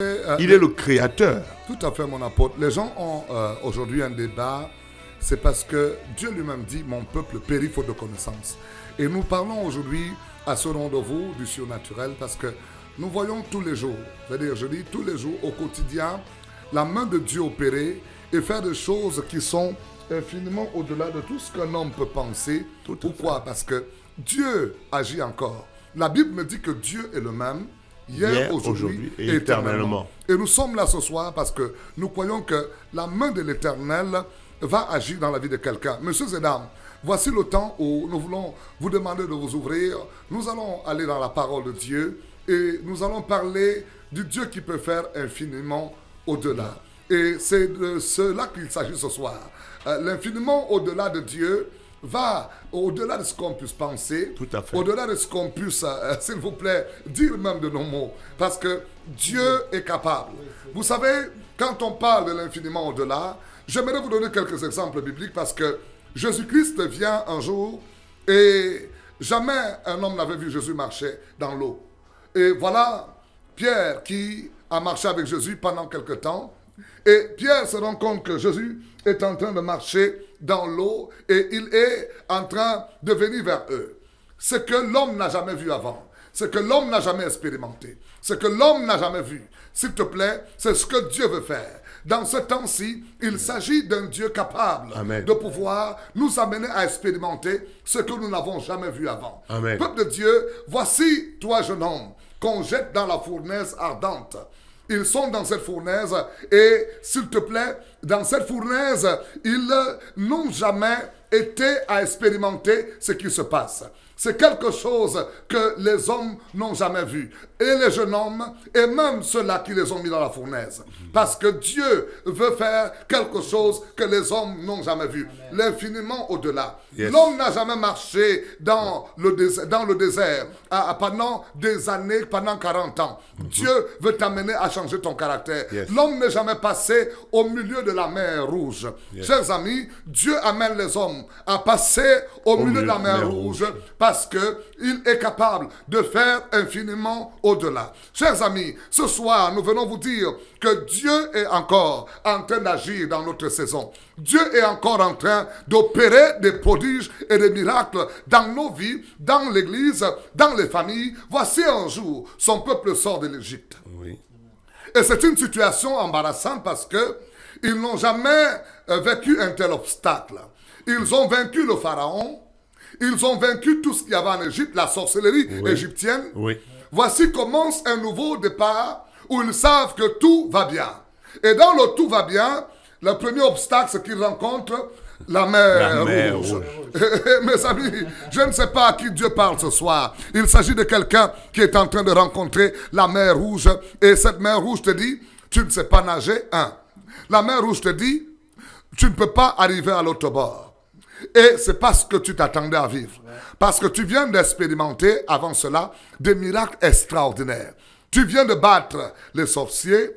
Il est le créateur. Tout à fait, mon apôtre. Les gens ont aujourd'hui un débat. C'est parce que Dieu lui-même dit, mon peuple périt faute de connaissance. Et nous parlons aujourd'hui à ce rendez-vous du surnaturel parce que nous voyons tous les jours, c'est-à-dire je dis tous les jours au quotidien, la main de Dieu opérer et faire des choses qui sont infiniment au-delà de tout ce qu'un homme peut penser. Pourquoi? Parce que Dieu agit encore. La Bible me dit que Dieu est le même hier, aujourd'hui et éternellement. Et nous sommes là ce soir parce que nous croyons que la main de l'Éternel va agir dans la vie de quelqu'un. Messieurs et dames, voici le temps où nous voulons vous demander de vous ouvrir. Nous allons aller dans la parole de Dieu et nous allons parler du Dieu qui peut faire infiniment au-delà. Et c'est de cela qu'il s'agit ce soir. L'infiniment au-delà de Dieu va au-delà de ce qu'on puisse penser, au-delà de ce qu'on puisse, s'il vous plaît, dire même de nos mots. Parce que Dieu est capable. Vous savez, quand on parle de l'infiniment au-delà, j'aimerais vous donner quelques exemples bibliques parce que Jésus-Christ vient un jour et jamais un homme n'avait vu Jésus marcher dans l'eau. Et voilà Pierre qui a marché avec Jésus pendant quelque temps. Et Pierre se rend compte que Jésus est en train de marcher dans l'eau et il est en train de venir vers eux. Ce que l'homme n'a jamais vu avant, ce que l'homme n'a jamais expérimenté, ce que l'homme n'a jamais vu, s'il te plaît, c'est ce que Dieu veut faire. Dans ce temps-ci, il s'agit d'un Dieu capable de pouvoir nous amener à expérimenter ce que nous n'avons jamais vu avant. Peuple de Dieu, voici toi, jeune homme, qu'on jette dans la fournaise ardente. Ils sont dans cette fournaise et, s'il te plaît, dans cette fournaise, ils n'ont jamais été à expérimenter ce qui se passe. C'est quelque chose que les hommes n'ont jamais vu. Et les jeunes hommes, et même ceux-là qui les ont mis dans la fournaise. Parce que Dieu veut faire quelque chose que les hommes n'ont jamais vu. L'infiniment au-delà. L'homme n'a jamais marché dans le désert pendant des années, pendant 40 ans. Dieu veut t'amener à changer ton caractère. L'homme n'est jamais passé au milieu de la mer Rouge. Chers amis, Dieu amène les hommes à passer au milieu de la mer Rouge parce qu'il est capable de faire infiniment au-delà. Chers amis, ce soir, nous venons vous dire que Dieu est encore en train d'agir dans notre saison. Dieu est encore en train d'opérer des prodiges et des miracles dans nos vies, dans l'église, dans les familles. Voici un jour, son peuple sort de l'Égypte. Et c'est une situation embarrassante parce que ils n'ont jamais vécu un tel obstacle. Ils ont vaincu le pharaon. Ils ont vaincu tout ce qu'il y avait en Égypte, la sorcellerie égyptienne. Voici commence un nouveau départ où ils savent que tout va bien. Et dans le tout va bien, le premier obstacle, c'est qu'ils rencontrent la mer rouge. Mes amis, je ne sais pas à qui Dieu parle ce soir. Il s'agit de quelqu'un qui est en train de rencontrer la mer rouge. Et cette mer rouge te dit, tu ne sais pas nager, La mer rouge te dit, tu ne peux pas arriver à l'autre bord. Et c'est pas ce que tu t'attendais à vivre. Parce que tu viens d'expérimenter, avant cela, des miracles extraordinaires. Tu viens de battre les sorciers.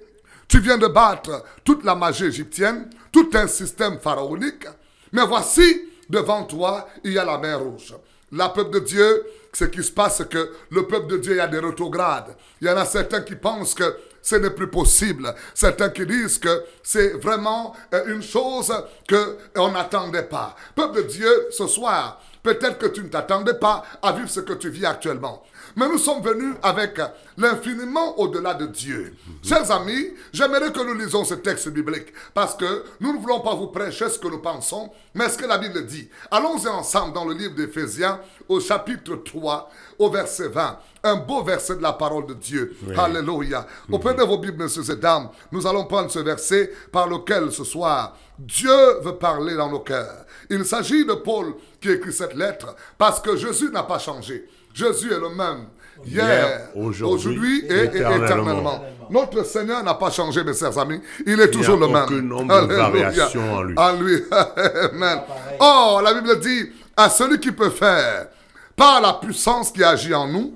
Tu viens de battre toute la magie égyptienne, tout un système pharaonique. Mais voici, devant toi, il y a la mer rouge. La peuple de Dieu, ce qui se passe, c'est que le peuple de Dieu, il y a des rétrogrades. Il y en a certains qui pensent que ce n'est plus possible. Certains qui disent que c'est vraiment une chose qu'on n'attendait pas. Peuple de Dieu, ce soir, peut-être que tu ne t'attendais pas à vivre ce que tu vis actuellement. Mais nous sommes venus avec l'infiniment au-delà de Dieu. Chers amis, j'aimerais que nous lisions ce texte biblique parce que nous ne voulons pas vous prêcher ce que nous pensons, mais ce que la Bible dit. Allons-y ensemble dans le livre d'Éphésiens au chapitre 3, au verset 20. Un beau verset de la parole de Dieu. Alléluia. Auprès de vos Bibles, messieurs et dames, nous allons prendre ce verset par lequel ce soir, Dieu veut parler dans nos cœurs. Il s'agit de Paul qui écrit cette lettre parce que Jésus n'a pas changé. Jésus est le même hier, aujourd'hui et éternellement. Notre Seigneur n'a pas changé, mes chers amis. Il est toujours le même. Il n'y a aucun nombre de variations en lui. En lui. Amen. Oh, la Bible dit, à celui qui peut faire, par la puissance qui agit en nous,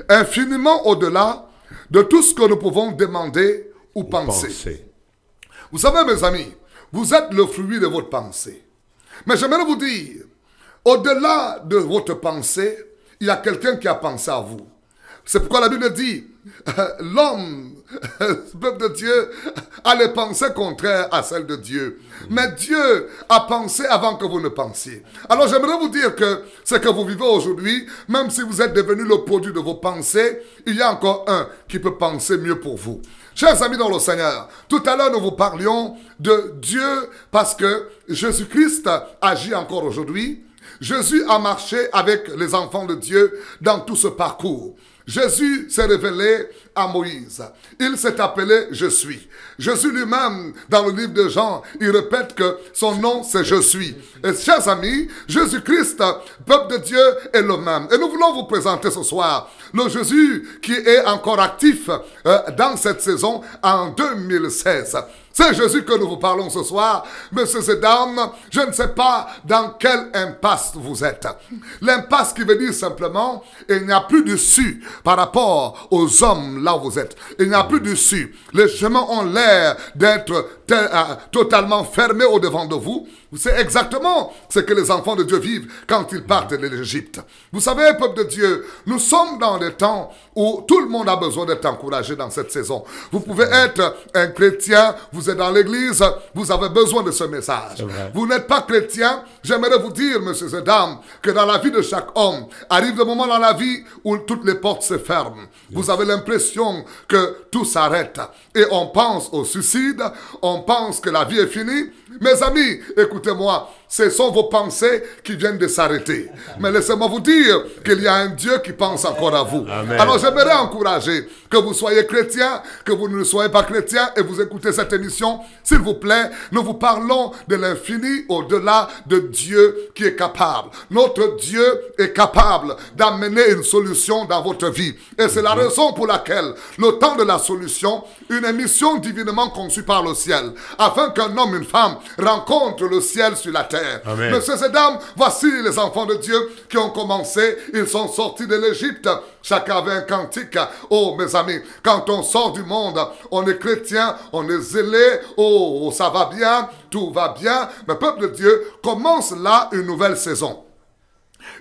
infiniment au-delà de tout ce que nous pouvons demander ou penser. Vous savez, mes amis, vous êtes le fruit de votre pensée. Mais j'aimerais vous dire, au-delà de votre pensée, il y a quelqu'un qui a pensé à vous. C'est pourquoi la Bible dit, l'homme, le peuple de Dieu, a les pensées contraires à celles de Dieu. Mais Dieu a pensé avant que vous ne pensiez. Alors j'aimerais vous dire que ce que vous vivez aujourd'hui, même si vous êtes devenu le produit de vos pensées, il y a encore un qui peut penser mieux pour vous. Chers amis dans le Seigneur, tout à l'heure nous vous parlions de Dieu parce que Jésus-Christ agit encore aujourd'hui. Jésus a marché avec les enfants de Dieu dans tout ce parcours. Jésus s'est révélé à Moïse. Il s'est appelé Je suis. Jésus lui-même, dans le livre de Jean, il répète que son nom c'est Je suis. Et chers amis, Jésus-Christ, peuple de Dieu, est le même. Et nous voulons vous présenter ce soir le Jésus qui est encore actif dans cette saison en 2016. C'est Jésus que nous vous parlons ce soir. Messieurs et dames, je ne sais pas dans quelle impasse vous êtes. L'impasse qui veut dire simplement, il n'y a plus d'issue par rapport aux hommes là où vous êtes. Il n'y a plus d'issue. Les chemins ont l'air d'être totalement fermés au-devant de vous. C'est exactement ce que les enfants de Dieu vivent quand ils partent de l'Égypte. Vous savez, peuple de Dieu, nous sommes dans des temps où tout le monde a besoin d'être encouragé dans cette saison. Vous pouvez être un chrétien, vous êtes dans l'église, vous avez besoin de ce message. Vous n'êtes pas chrétien, j'aimerais vous dire, messieurs et dames, que dans la vie de chaque homme, arrive le moment dans la vie où toutes les portes se ferment. Vous avez l'impression que tout s'arrête. Et on pense au suicide, on pense que la vie est finie. Mes amis, écoutez-moi, ce sont vos pensées qui viennent de s'arrêter. Mais laissez-moi vous dire qu'il y a un Dieu qui pense encore à vous. Amen. Alors j'aimerais encourager que vous soyez chrétien, que vous ne soyez pas chrétien et vous écoutez cette émission. S'il vous plaît, nous vous parlons de l'infini au-delà de Dieu qui est capable. Notre Dieu est capable d'amener une solution dans votre vie. Et c'est la raison pour laquelle le temps de la solution, une émission divinement conçue par le ciel, afin qu'un homme, une femme rencontre le ciel sur la terre. Amen. Messieurs et dames, voici les enfants de Dieu qui ont commencé. Ils sont sortis de l'Égypte. Chacun avait un cantique. Oh, mes amis, quand on sort du monde, on est chrétien, on est zélé. Oh, ça va bien, tout va bien. Mais peuple de Dieu, commence là une nouvelle saison.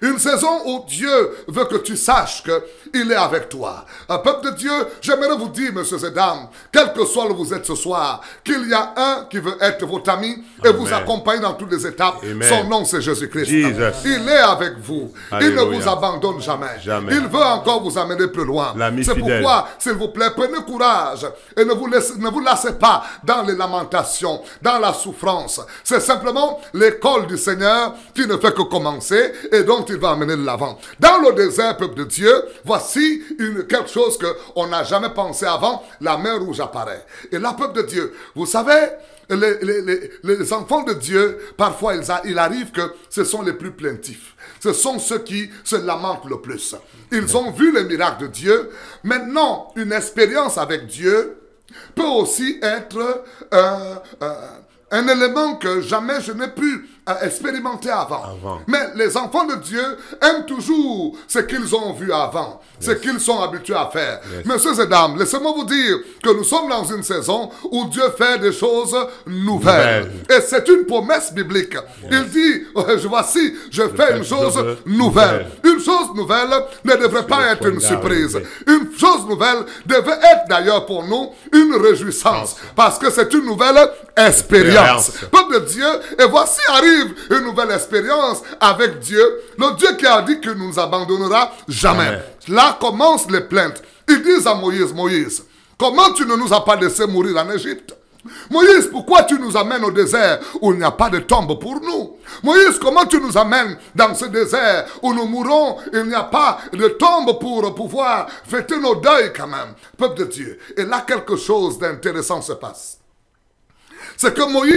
Une saison où Dieu veut que tu saches qu'il est avec toi. Un peuple de Dieu, j'aimerais vous dire, messieurs et dames, quel que soit où vous êtes ce soir, qu'il y a un qui veut être votre ami et Amen. Vous accompagner dans toutes les étapes. Amen. Son nom, c'est Jésus-Christ. Il est avec vous. Alléluia. Il ne vous abandonne jamais. Il veut encore vous amener plus loin. C'est pourquoi, s'il vous plaît, prenez courage et ne vous lassez pas dans les lamentations, dans la souffrance. C'est simplement l'école du Seigneur qui ne fait que commencer et dont il va amener de l'avant. Dans le désert, peuple de Dieu, voici quelque chose qu'on n'a jamais pensé avant, la mer rouge apparaît. Et là, peuple de Dieu, vous savez, les enfants de Dieu, parfois il arrive que ce sont les plus plaintifs. Ce sont ceux qui se lamentent le plus. Ils ont vu les miracles de Dieu. Maintenant, une expérience avec Dieu peut aussi être un élément que jamais je n'ai pu expérimenter avant. Mais les enfants de Dieu aiment toujours ce qu'ils ont vu avant, ce qu'ils sont habitués à faire. Messieurs et dames, laissez-moi vous dire que nous sommes dans une saison où Dieu fait des choses nouvelles. Et c'est une promesse biblique. Il dit, voici, je fais une chose nouvelle. Une chose nouvelle ne devrait pas être une surprise. Une chose nouvelle devait être d'ailleurs pour nous une réjouissance. Parce que c'est une nouvelle expérience. Peuple de Dieu, et voici arrive une nouvelle expérience avec Dieu, le Dieu qui a dit qu'il ne nous abandonnera jamais. Amen. Là commencent les plaintes. Ils disent à Moïse, Moïse, comment tu ne nous as pas laissé mourir en Égypte? Moïse, pourquoi tu nous amènes au désert où il n'y a pas de tombe pour nous? Moïse, comment tu nous amènes dans ce désert où nous mourrons, il n'y a pas de tombe pour pouvoir fêter nos deuils quand même? Peuple de Dieu. Et là, quelque chose d'intéressant se passe. C'est que Moïse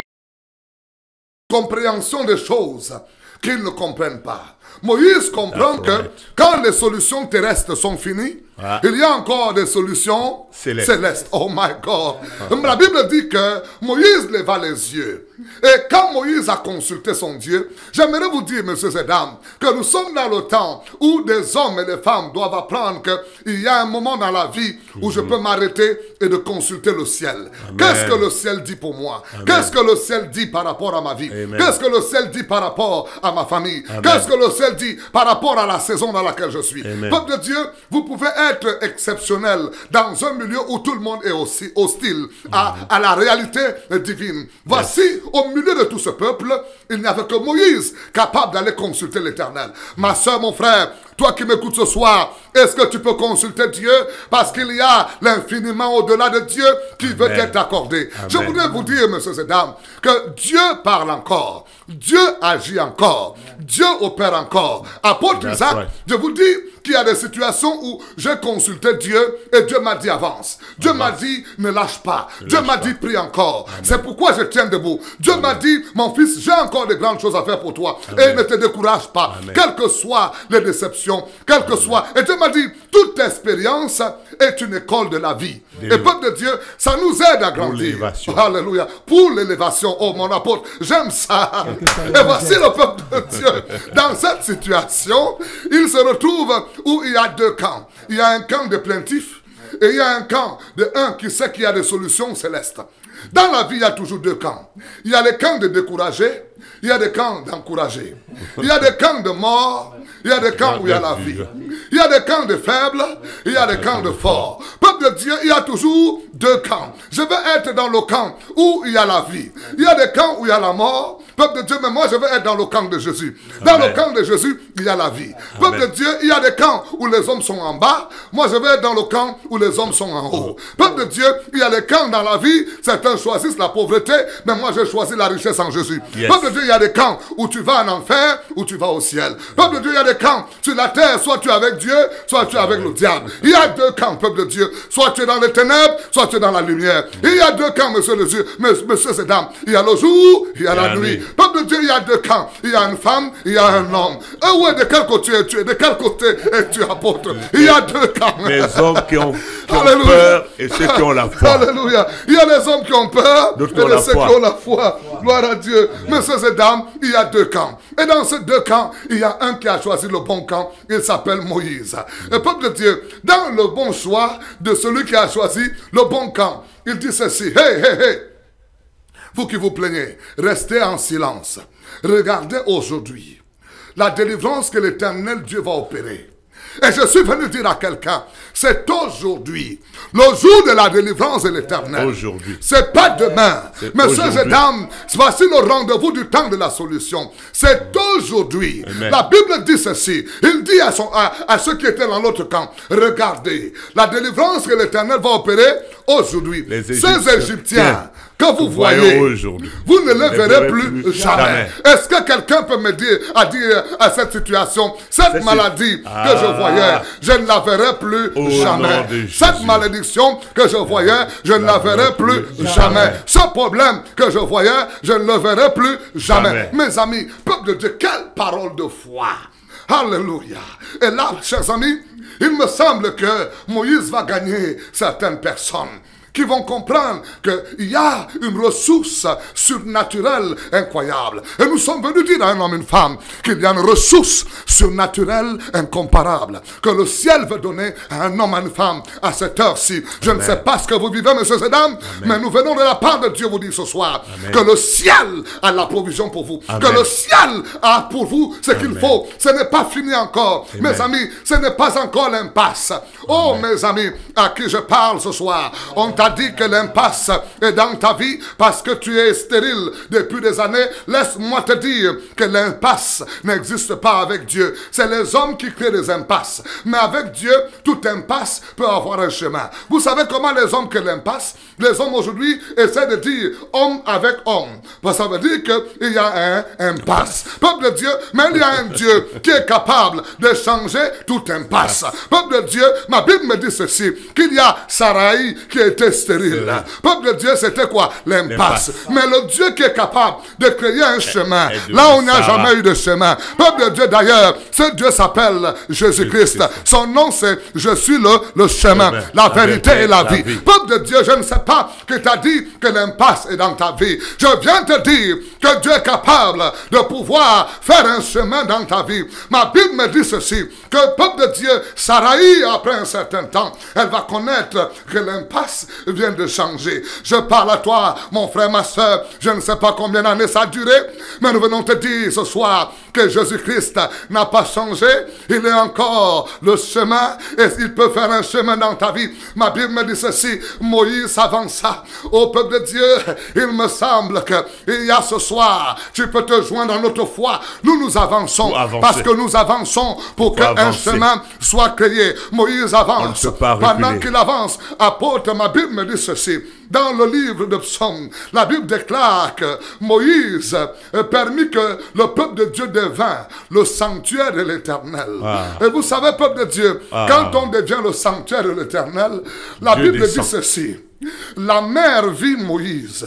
compréhension des choses qu'ils ne comprennent pas. Moïse comprend que quand les solutions terrestres sont finies, il y a encore des solutions célestes. Oh my God. La Bible dit que Moïse leva les yeux. Et quand Moïse a consulté son Dieu, j'aimerais vous dire, messieurs et dames, que nous sommes dans le temps où des hommes et des femmes doivent apprendre qu'il y a un moment dans la vie où je peux m'arrêter et de consulter le ciel. Qu'est-ce que le ciel dit pour moi? Qu'est-ce que le ciel dit par rapport à ma vie? Qu'est-ce que le ciel dit par rapport à ma famille? Qu'est-ce que le ciel dit par rapport à la saison dans laquelle je suis? Peuple de Dieu, vous pouvez être exceptionnel dans un milieu où tout le monde est aussi hostile à la réalité divine. Voici, au milieu de tout ce peuple, il n'y avait que Moïse capable d'aller consulter l'Éternel. Ma soeur, mon frère, toi qui m'écoutes ce soir, est-ce que tu peux consulter Dieu? Parce qu'il y a l'infiniment au-delà de Dieu qui veut être accordé. Amen. Je voudrais vous dire, messieurs et dames, que Dieu parle encore. Dieu agit encore. Dieu opère encore. Apôtre Isaac, je vous dis qu'il y a des situations où j'ai consulté Dieu et Dieu m'a dit avance. Dieu m'a dit ne lâche pas. Dieu m'a dit prie encore. C'est pourquoi je tiens debout. Dieu m'a dit mon fils, j'ai encore de grandes choses à faire pour toi. Et ne te décourage pas. Quelles que soient les déceptions, quelles que soient. Et Dieu m'a dit toute expérience est une école de la vie. Et peuple de Dieu, ça nous aide à grandir. Alléluia. Pour l'élévation. Oh mon apôtre, j'aime ça. Et voici le peuple de Dieu. Dans cette situation, il se retrouve où il y a deux camps. Il y a un camp de plaintifs et il y a un camp de un qui sait qu'il y a des solutions célestes. Dans la vie, il y a toujours deux camps. Il y a les camps de découragés, il y a des camps d'encouragés. Il y a des camps de mort, il y a des camps où il y a la vie. Il y a des camps de faibles, il y a des camps de forts. Peuple de Dieu, il y a toujours deux camps. Je veux être dans le camp où il y a la vie. Il y a des camps où il y a la mort. Peuple de Dieu, mais moi je veux être dans le camp de Jésus. Dans le camp de Jésus, il y a la vie. Peuple de Dieu, il y a des camps où les hommes sont en bas. Moi je veux être dans le camp où les hommes sont en haut. Peuple de Dieu, il y a des camps dans la vie. Certains choisissent la pauvreté, mais moi j'ai choisi la richesse en Jésus. Peuple de Dieu, il y a des camps où tu vas en enfer, où tu vas au ciel. Peuple de Dieu, il y a des camps sur la terre, soit tu es avec Dieu, soit tu es avec le diable. Il y a deux camps, peuple de Dieu. Soit tu es dans les ténèbres, soit tu es dans la lumière. Il y a deux camps, messieurs et dames. Il y a le jour, il y a la nuit. Peuple de Dieu, il y a deux camps. Il y a une femme, il y a un homme. Et ouais, de quel côté es-tu? De quel côté es-tu, apôtre? Il y a deux camps. Les hommes qui ont peur et ceux qui ont la foi. Alléluia. Il y a les hommes qui ont peur et ceux qui ont la foi. Gloire à Dieu. Messieurs et dames, il y a deux camps. Et dans ces deux camps, il y a un qui a choisi le bon camp. Il s'appelle Moïse. Le peuple de Dieu, dans le bon choix de celui qui a choisi le bon camp, il dit ceci. Hey, hey, hey. Vous qui vous plaignez, restez en silence. Regardez aujourd'hui la délivrance que l'Éternel Dieu va opérer. Et je suis venu dire à quelqu'un, c'est aujourd'hui, le jour de la délivrance de l'Éternel. Aujourd'hui. C'est pas demain. Messieurs et dames, voici le rendez-vous du temps de la solution. C'est aujourd'hui. La Bible dit ceci. Il dit à ceux qui étaient dans l'autre camp, regardez, la délivrance que l'Éternel va opérer aujourd'hui. Ces Égyptiens que vous voyez, vous ne les verrez plus jamais. Est-ce que quelqu'un peut me dire à cette situation, cette maladie que je voyais, je ne la verrai plus jamais. Cette malédiction que je voyais, je ne la verrai plus jamais. Ce problème que je voyais, je ne le verrai plus jamais. Mes amis, peuple de Dieu, quelle parole de foi. Alléluia. Et là, chers amis, il me semble que Moïse va gagner certaines personnes qui vont comprendre qu'il y a une ressource surnaturelle incroyable. Et nous sommes venus dire à un homme et une femme qu'il y a une ressource surnaturelle incomparable que le ciel veut donner à un homme et une femme à cette heure-ci. Je ne sais pas ce que vous vivez, messieurs et dames, mais nous venons de la part de Dieu vous dire ce soir que le ciel a la provision pour vous, que le ciel a pour vous ce qu'il faut. Ce n'est pas fini encore, mes amis, ce n'est pas encore l'impasse. Oh, mes amis, à qui je parle ce soir, on t'a dit que l'impasse est dans ta vie parce que tu es stérile depuis des années. Laisse-moi te dire que l'impasse n'existe pas avec Dieu. C'est les hommes qui créent des impasses. Mais avec Dieu, toute impasse peut avoir un chemin. Vous savez comment les hommes créent l'impasse? Les hommes aujourd'hui essaient de dire homme avec homme. Ça veut dire qu'il y a un impasse. Peuple de Dieu, mais il y a un Dieu qui est capable de changer toute impasse. Peuple de Dieu, ma Bible me dit ceci, qu'il y a Sarai qui était stérile. Peuple de Dieu, c'était quoi? L'impasse. Mais le Dieu qui est capable de créer un chemin là où il n'y a jamais eu de chemin. Peuple de Dieu, d'ailleurs, ce Dieu s'appelle Jésus-Christ. Son nom c'est je suis le chemin, la vérité et la vie. Peuple de Dieu, je ne sais pas que tu as dit que l'impasse est dans ta vie. Je viens te dire que Dieu est capable de pouvoir faire un chemin dans ta vie. Ma Bible me dit ceci, que peuple de Dieu, Sarai, après un certain temps, elle va connaître que l'impasse vient de changer. Je parle à toi, mon frère, ma soeur. Je ne sais pas combien d'années ça a duré, mais nous venons te dire ce soir que Jésus-Christ n'a pas changé. Il est encore le chemin et il peut faire un chemin dans ta vie. Ma Bible me dit ceci, Moïse avança au peuple de Dieu. Il me semble qu'il y a ce soir, tu peux te joindre à notre foi. Nous avançons parce que nous avançons pour qu'un chemin soit créé. Moïse avance. Pendant qu'il avance, apôtre, ma Bible me dit ceci. Dans le livre de Psaume, la Bible déclare que Moïse permit que le peuple de Dieu devint le sanctuaire de l'Éternel. Et vous savez, peuple de Dieu, quand on devient le sanctuaire de l'Éternel, la Bible dit ceci. La mer vit Moïse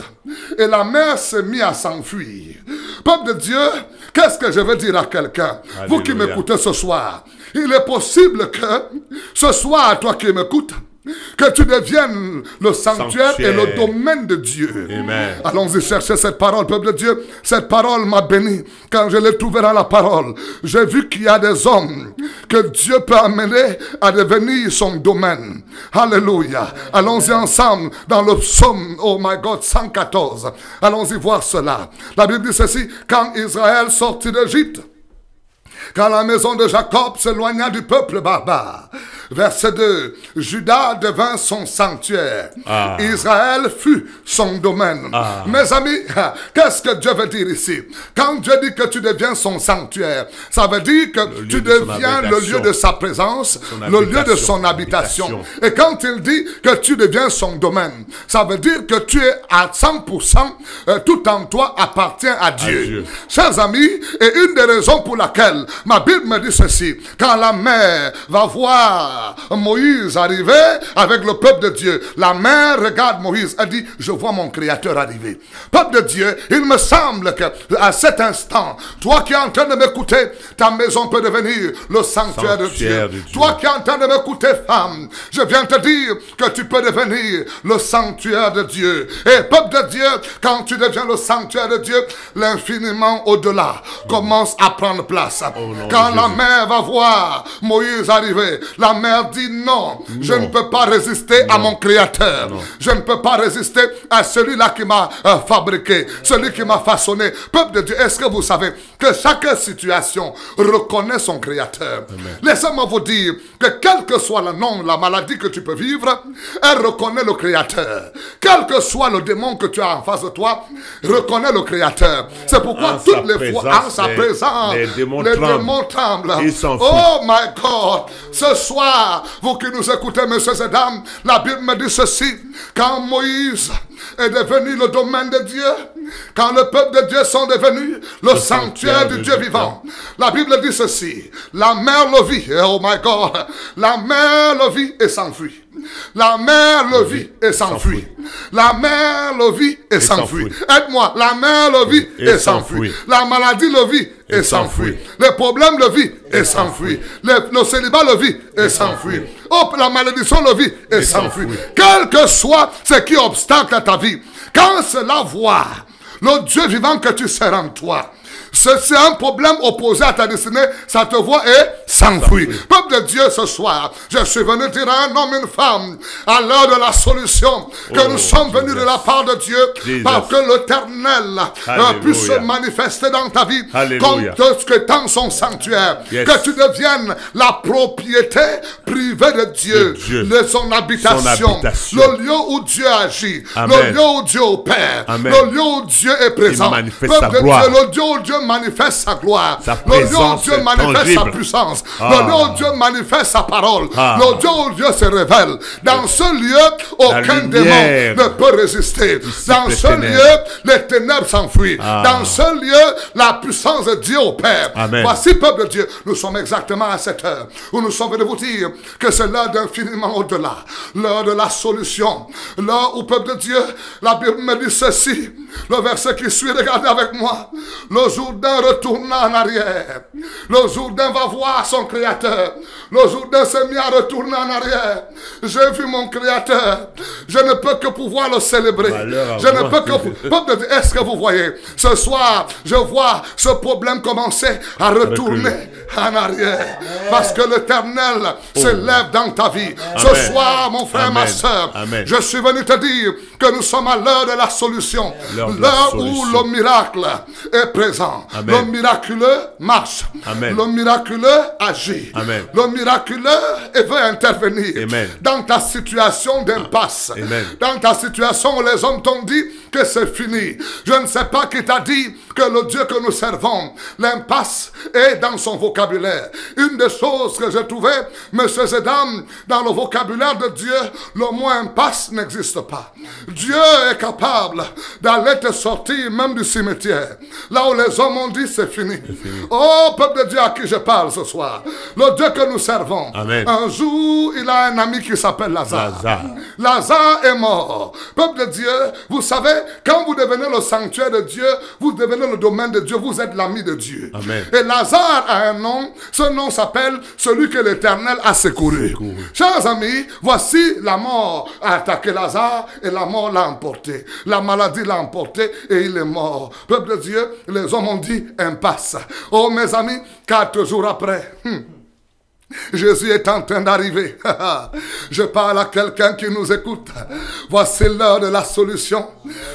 et la mer s'est mise à s'enfuir. Peuple de Dieu, qu'est-ce que je veux dire à quelqu'un? Vous qui m'écoutez ce soir, il est possible que ce soir, toi qui m'écoutes, que tu deviennes le sanctuaire et le domaine de Dieu. Allons-y chercher cette parole, peuple de Dieu. Cette parole m'a béni. Quand je l'ai trouvée dans la parole, j'ai vu qu'il y a des hommes que Dieu peut amener à devenir son domaine. Alléluia. Allons-y ensemble dans le psaume, oh my God, 114. Allons-y voir cela. La Bible dit ceci, quand Israël sortit d'Égypte, quand la maison de Jacob s'éloigna du peuple barbare. Verset 2. Juda devint son sanctuaire. Israël fut son domaine. Mes amis, qu'est-ce que Dieu veut dire ici? Quand Dieu dit que tu deviens son sanctuaire, ça veut dire que tu deviens le lieu de sa présence, le lieu de son habitation. Et quand il dit que tu deviens son domaine, ça veut dire que tu es à 100%, tout en toi appartient à Dieu. Chers amis, et une des raisons pour laquelle ma Bible me dit ceci, quand la mer va voir Moïse arriver avec le peuple de Dieu, la mer regarde Moïse, elle dit, je vois mon Créateur arriver. Peuple de Dieu, il me semble qu'à cet instant, toi qui es en train de m'écouter, ta maison peut devenir le sanctuaire de Dieu. Toi qui es en train de m'écouter, femme, je viens te dire que tu peux devenir le sanctuaire de Dieu. Et peuple de Dieu, quand tu deviens le sanctuaire de Dieu, l'infiniment au-delà commence à prendre place. Quand la mer va voir Moïse arriver, la mer dit non, je ne peux pas résister à mon Créateur. Je ne peux pas résister à celui-là qui m'a fabriqué, celui qui m'a façonné. Peuple de Dieu, est-ce que vous savez que chaque situation reconnaît son Créateur? Laissez-moi vous dire que quel que soit le nom, la maladie que tu peux vivre, elle reconnaît le Créateur. Quel que soit le démon que tu as en face de toi, reconnaît le Créateur. C'est pourquoi toutes les fois, en sa présence, les démons tremblent. Oh my God, ce soir, vous qui nous écoutez, messieurs et dames, la Bible me dit ceci, quand Moïse est devenu le domaine de Dieu, quand le peuple de Dieu sont devenus le sanctuaire du Dieu vivant, la Bible dit ceci, la mer le vit, oh my God, la mer le vit et s'enfuit. La mer le vit et s'enfuit. La mer le vit et s'enfuit. Aide-moi. La mer le vit et s'enfuit. La maladie le vit et s'enfuit. Les problèmes le vit et s'enfuit. Le célibat le vit et s'enfuit. Oh, la malédiction le vit et s'enfuit. Quel que soit ce qui obstacle à ta vie, quand cela voit le Dieu vivant que tu sers en toi, c'est un problème opposé à ta destinée, ça te voit et s'enfuit. Peuple de Dieu, ce soir, je suis venu dire à un homme et une femme, à l'heure de la solution, que nous sommes venus de la part de Dieu, parce que l'Éternel puisse se manifester dans ta vie, comme ce que dans son sanctuaire, que tu deviennes la propriété privée de Dieu, de son habitation, le lieu où Dieu agit, le lieu où Dieu opère, le lieu où Dieu est présent. Peuple de Dieu, le lieu où Dieu manifeste sa gloire, le lieu où Dieu manifeste sa puissance, le lieu où Dieu manifeste sa parole, le lieu où Dieu se révèle. Dans ce lieu, aucun démon ne peut résister. Dans ce lieu, les ténèbres s'enfuient. Dans ce lieu, la puissance de Dieu opère. Voici, peuple de Dieu, nous sommes exactement à cette heure où nous sommes venus vous dire que c'est l'heure d'infiniment au-delà, l'heure de la solution, l'heure où, peuple de Dieu, la Bible me dit ceci, Le verset qui suit, regardez avec moi. Le Jourdain retourna en arrière. Le Jourdain va voir son Créateur. Le Jourdain s'est mis à retourner en arrière. J'ai vu mon Créateur. Je ne peux que pouvoir le célébrer. Je ne peux que... Est-ce que vous voyez? Ce soir, je vois ce problème commencer à retourner en arrière. Parce que l'Éternel se lève dans ta vie. Ce soir, mon frère, ma soeur, je suis venu te dire que nous sommes à l'heure de la solution. L'heure où le miracle est présent. Amen. Le miraculeux marche. Amen. Le miraculeux agit. Amen. Le miraculeux veut intervenir. Amen. Dans ta situation d'impasse. Dans ta situation où les hommes t'ont dit que c'est fini. Je ne sais pas qui t'a dit que le Dieu que nous servons, l'impasse est dans son vocabulaire. Une des choses que j'ai trouvé, messieurs et dames, dans le vocabulaire de Dieu, le mot impasse n'existe pas. Dieu est capable d'aller te sortir même du cimetière. Là où les hommes ont dit c'est fini. Oh, peuple de Dieu à qui je parle ce soir. Le Dieu que nous servons. Amen. Un jour, il a un ami qui s'appelle Lazare. Lazare est mort. Peuple de Dieu, vous savez, quand vous devenez le sanctuaire de Dieu, vous devenez le domaine de Dieu, vous êtes l'ami de Dieu. Amen. Et Lazare a un nom. Ce nom s'appelle celui que l'Éternel a secouru. Chers amis, voici la mort a attaqué Lazare et la mort l'a emporté. La maladie l'a emporté et il est mort. Peuple de Dieu, les hommes ont dit impasse. Oh mes amis, 4 jours après, Jésus est en train d'arriver. Je parle à quelqu'un qui nous écoute. Voici l'heure de la solution.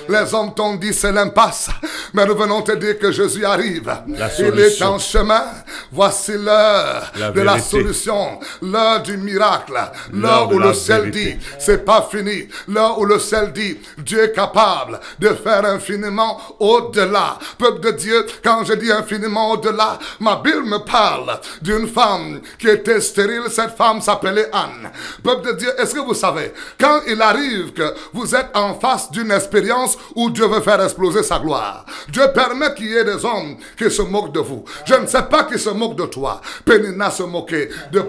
Les hommes t'ont dit c'est l'impasse. Mais nous venons te dire que Jésus arrive. Il est en chemin. Voici l'heure de la solution. L'heure du miracle. L'heure où le ciel dit c'est pas fini. L'heure où le ciel dit Dieu est capable de faire infiniment au-delà. Peuple de Dieu, quand je dis infiniment au-delà, ma Bible me parle d'une femme qui était stérile. Cette femme s'appelait Anne. Peuple de Dieu, est-ce que vous savez, quand il arrive que vous êtes en face d'une expérience où Dieu veut faire exploser sa gloire, Dieu permet qu'il y ait des hommes qui se moquent de vous. Je ne sais pas qui se moque de toi. Pénina se moquait de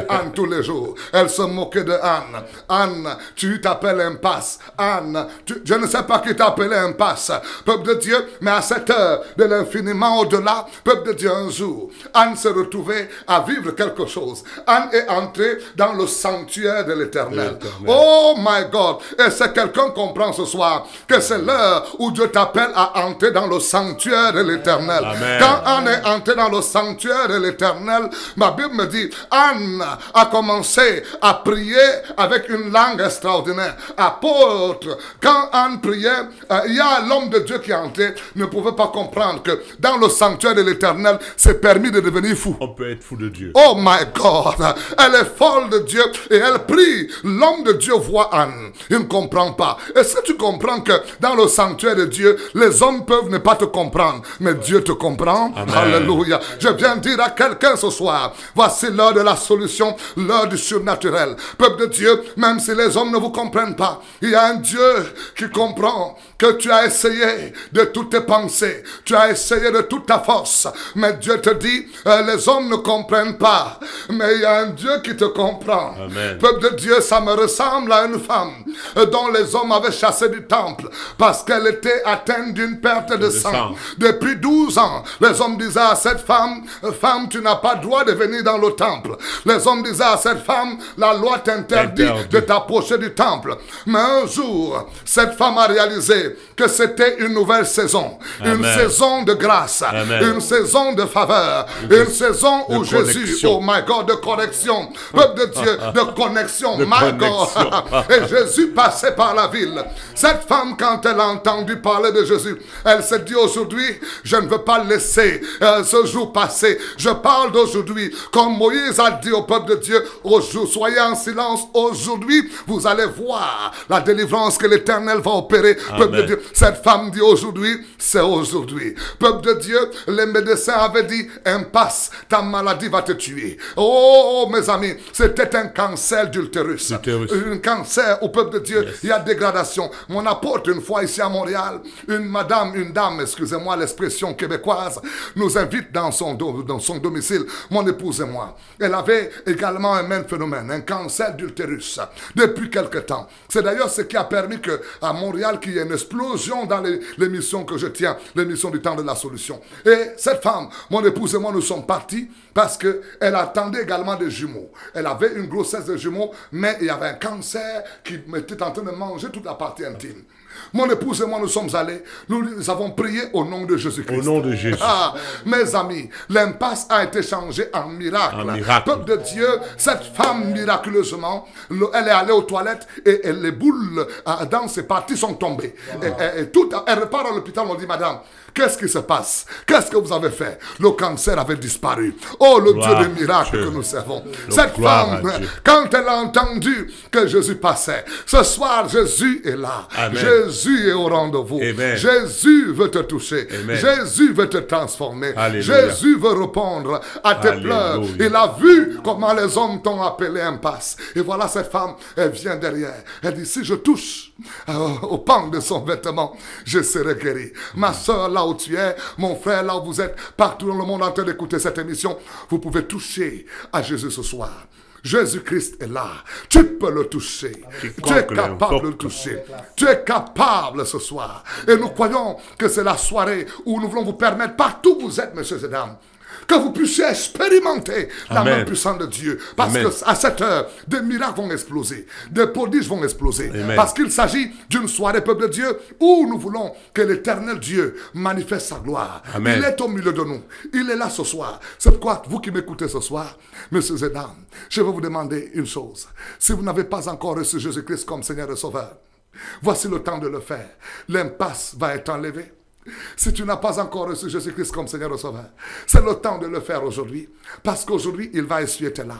Anne tous les jours. Elle se moquait de Anne. Anne, tu t'appelles impasse. Anne, je ne sais pas qui t'appelait impasse. Peuple de Dieu, mais à cette heure de l'infiniment au-delà, peuple de Dieu, un jour, Anne se retrouvait à vivre quelque chose. Anne est entrée dans le sanctuaire de l'Éternel. Oh my God! Et si quelqu'un comprend ce soir que c'est l'heure où Dieu t'appelle à entrer dans le sanctuaire de l'Éternel. Quand Anne est entrée dans le sanctuaire de l'Éternel, ma Bible me dit, Anne a commencé à prier avec une langue extraordinaire. Apôtre, quand Anne priait, il y a l'homme de Dieu qui est entré, ne pouvait pas comprendre que dans le sanctuaire de l'Éternel, c'est permis de devenir fou. On peut être fou de Dieu. Oh my God, elle est folle de Dieu et elle prie. L'homme de Dieu voit Anne. Il ne comprend pas. Est-ce que tu comprends que dans le sanctuaire de Dieu, les hommes peuvent ne pas te comprendre, mais Dieu te comprend? Amen. Alléluia. Je viens dire à quelqu'un ce soir, voici l'heure de la solution, l'heure du surnaturel. Peuple de Dieu, même si les hommes ne vous comprennent pas, il y a un Dieu qui comprend que tu as essayé de toutes tes pensées, tu as essayé de toute ta force, mais Dieu te dit, les hommes ne comprennent pas, mais il y a un Dieu qui te comprend. Amen. Peuple de Dieu, ça me ressemble à une femme dont les hommes avaient chassé du temple parce qu'elle était atteinte d'une perte de sang. Depuis 12 ans, les hommes disaient à cette femme, femme, tu n'as pas droit de venir dans le temple. Les hommes disaient à cette femme, la loi t'interdit de t'approcher du temple. Mais un jour, cette femme a réalisé que c'était une nouvelle saison. Amen. Une saison de grâce. Amen. Une saison de faveur. Une saison où Jésus, oh my God, de correction. Peuple de Dieu, de connexion. My God. Et Jésus passait par la ville. Cette femme, quand elle a entendu parler de Jésus, elle s'est dit aujourd'hui, je ne veux pas laisser ce jour passer. Je parle d'aujourd'hui. Comme Moïse a dit au peuple de Dieu, soyez en silence. Aujourd'hui, vous allez voir la délivrance que l'Éternel va opérer. Peuple de Dieu, cette femme dit aujourd'hui, c'est aujourd'hui. Peuple de Dieu, les médecins avaient dit, impasse, ta maladie va te tuer. Oh, mes amis, c'était un cancer d'utérus. Un cancer au peuple de Dieu. Yes. Il y a dégradation. Mon apôtre, une fois ici à Montréal, une dame, excusez-moi l'expression québécoise, nous invite dans son domicile, mon épouse et moi. Elle avait également un même phénomène, un cancer d'utérus, depuis quelque temps. C'est d'ailleurs ce qui a permis qu'à Montréal, qu'il y ait une explosion dans l'émission que je tiens, l'émission du temps de la solution. Et cette femme, mon épouse et moi, nous sommes partis parce qu'elle attendait également des jumeaux. Elle avait une grossesse de jumeaux, mais il y avait un cancer qui était en train de manger toute la partie intime. Mon épouse et moi, nous sommes allés, nous avons prié au nom de Jésus-Christ. Au nom de Jésus. Ah, mes amis, l'impasse a été changée en miracle. Peuple de Dieu, cette femme, miraculeusement, elle est allée aux toilettes et les boules dans ses parties sont tombées. Elle repart à l'hôpital, on dit, madame, qu'est-ce qui se passe? Qu'est-ce que vous avez fait? Le cancer avait disparu. Oh, le Dieu des miracles que nous servons. Cette femme, quand elle a entendu que Jésus passait, ce soir, Jésus est là. Amen. Jésus est au rendez-vous. Jésus veut te toucher. Amen. Jésus veut te transformer. Alléluia. Jésus veut répondre à tes pleurs. Il a vu comment les hommes t'ont appelé impasse. Et voilà cette femme, elle vient derrière. Elle dit, si je touche au pan de son vêtement, je serai guéri. Ma soeur, là où tu es, mon frère, là où vous êtes, partout dans le monde en train d'écouter cette émission, vous pouvez toucher à Jésus ce soir. Jésus-Christ est là. Tu peux le toucher. Tu es capable de le toucher. Tu es capable ce soir. Et nous croyons que c'est la soirée où nous voulons vous permettre, partout où vous êtes, messieurs et dames, que vous puissiez expérimenter la main puissante de Dieu. Parce qu'à cette heure, des miracles vont exploser. Des prodiges vont exploser. Parce qu'il s'agit d'une soirée, peuple de Dieu, où nous voulons que l'éternel Dieu manifeste sa gloire. Il est au milieu de nous. Il est là ce soir. C'est pourquoi, vous qui m'écoutez ce soir, messieurs et dames, je vais vous demander une chose. Si vous n'avez pas encore reçu Jésus-Christ comme Seigneur et Sauveur, voici le temps de le faire. L'impasse va être enlevée. Si tu n'as pas encore reçu Jésus-Christ comme Seigneur et Sauveur, c'est le temps de le faire aujourd'hui. Parce qu'aujourd'hui, il va essuyer tes larmes.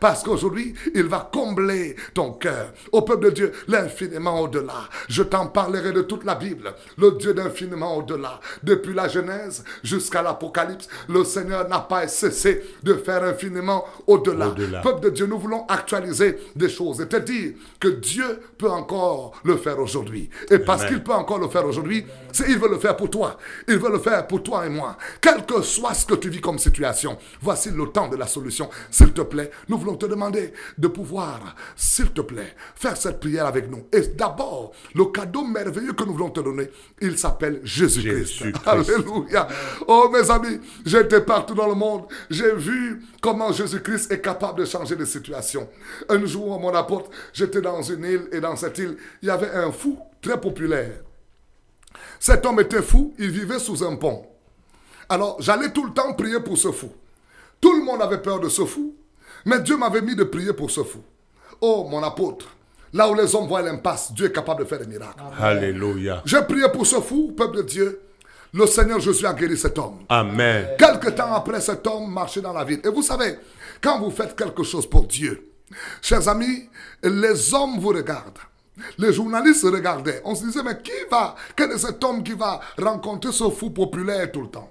Parce qu'aujourd'hui, il va combler ton cœur. Au peuple de Dieu, l'infiniment au-delà. Je t'en parlerai de toute la Bible. Le Dieu d'infiniment au-delà. Depuis la Genèse jusqu'à l'Apocalypse, le Seigneur n'a pas cessé de faire infiniment au-delà. Peuple de Dieu, nous voulons actualiser des choses et te dire que Dieu peut encore le faire aujourd'hui. Et parce qu'il peut encore le faire aujourd'hui, il veut le faire pour toi. Il veut le faire pour toi et moi. Quel que soit ce que tu vis comme situation, voici le temps de la solution. S'il te plaît, nous voulons te demander de pouvoir, s'il te plaît, faire cette prière avec nous. Et d'abord, le cadeau merveilleux que nous voulons te donner, il s'appelle Jésus-Christ. Alléluia. Oh mes amis, j'étais partout dans le monde. J'ai vu comment Jésus-Christ est capable de changer les situations. Un jour, mon apôtre, j'étais dans une île et dans cette île, il y avait un fou très populaire. Cet homme était fou, il vivait sous un pont. Alors, j'allais tout le temps prier pour ce fou. Tout le monde avait peur de ce fou. Mais Dieu m'avait mis de prier pour ce fou. Oh, mon apôtre, là où les hommes voient l'impasse, Dieu est capable de faire des miracles. Alléluia. J'ai prié pour ce fou, peuple de Dieu. Le Seigneur Jésus a guéri cet homme. Amen. Quelque temps après, cet homme marchait dans la ville. Et vous savez, quand vous faites quelque chose pour Dieu, chers amis, les hommes vous regardent. Les journalistes regardaient. On se disait, mais quel est cet homme qui va rencontrer ce fou populaire tout le temps?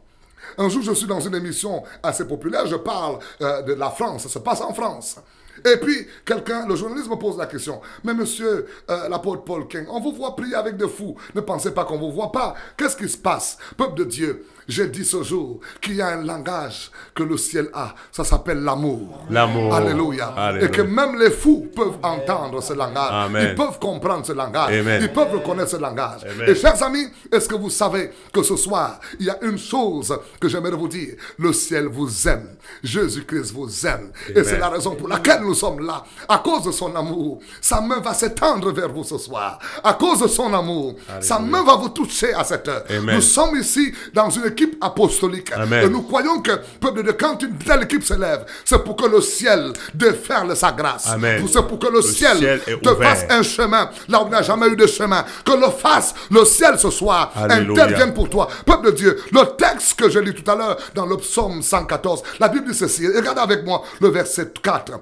Un jour, je suis dans une émission assez populaire, je parle de la France, ça se passe en France. Et puis, le journaliste me pose la question, mais monsieur l'apôtre Paul King, on vous voit prier avec des fous, ne pensez pas qu'on ne vous voit pas. Qu'est-ce qui se passe? Peuple de Dieu, j'ai dit ce jour qu'il y a un langage que le ciel a, ça s'appelle l'amour. L'amour. Alléluia. Alléluia. Et que même les fous peuvent entendre ce langage. Amen. Ils peuvent comprendre ce langage. Amen. Ils peuvent reconnaître ce langage. Amen. Et chers amis, est-ce que vous savez que ce soir, il y a une chose que j'aimerais vous dire. Le ciel vous aime. Jésus-Christ vous aime. Amen. Et c'est la raison pour laquelle nous sommes là. À cause de son amour, sa main va s'étendre vers vous ce soir. À cause de son amour, Alléluia. Sa main va vous toucher à cette heure. Amen. Nous sommes ici dans une équipe apostolique. Amen. Et nous croyons que, peuple de quand une telle équipe s'élève, c'est pour que le ciel déferle sa grâce. Amen. C'est pour que le ciel te fasse un chemin là où il n'y a jamais eu de chemin. Que le ciel ce soir intervienne pour toi. Peuple de Dieu, le texte que je lis tout à l'heure dans le psaume 114, la Bible dit ceci. Regardez avec moi le verset 4.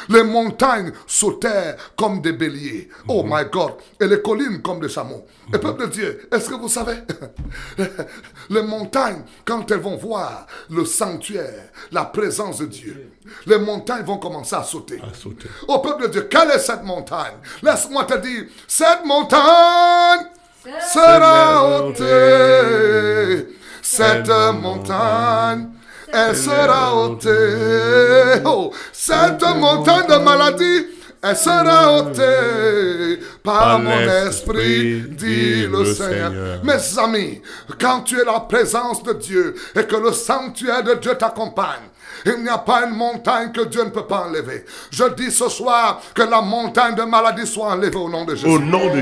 Les montagnes sautèrent comme des béliers. Oh my God. Et les collines comme des chameaux. Et peuple de Dieu, est-ce que vous savez? Les montagnes, quand elles vont voir le sanctuaire, la présence de Dieu, les montagnes vont commencer à sauter. Oh peuple de Dieu, quelle est cette montagne? Laisse-moi te dire, cette montagne sera ôtée. Cette montagne, elle sera ôtée. Oh, cette montagne de maladie, elle sera ôtée par mon esprit, dit le Seigneur. Mes amis, quand tu es la présence de Dieu et que le sanctuaire de Dieu t'accompagne, il n'y a pas une montagne que Dieu ne peut pas enlever. Je dis ce soir que la montagne de maladie soit enlevée au nom de Jésus. Au nom de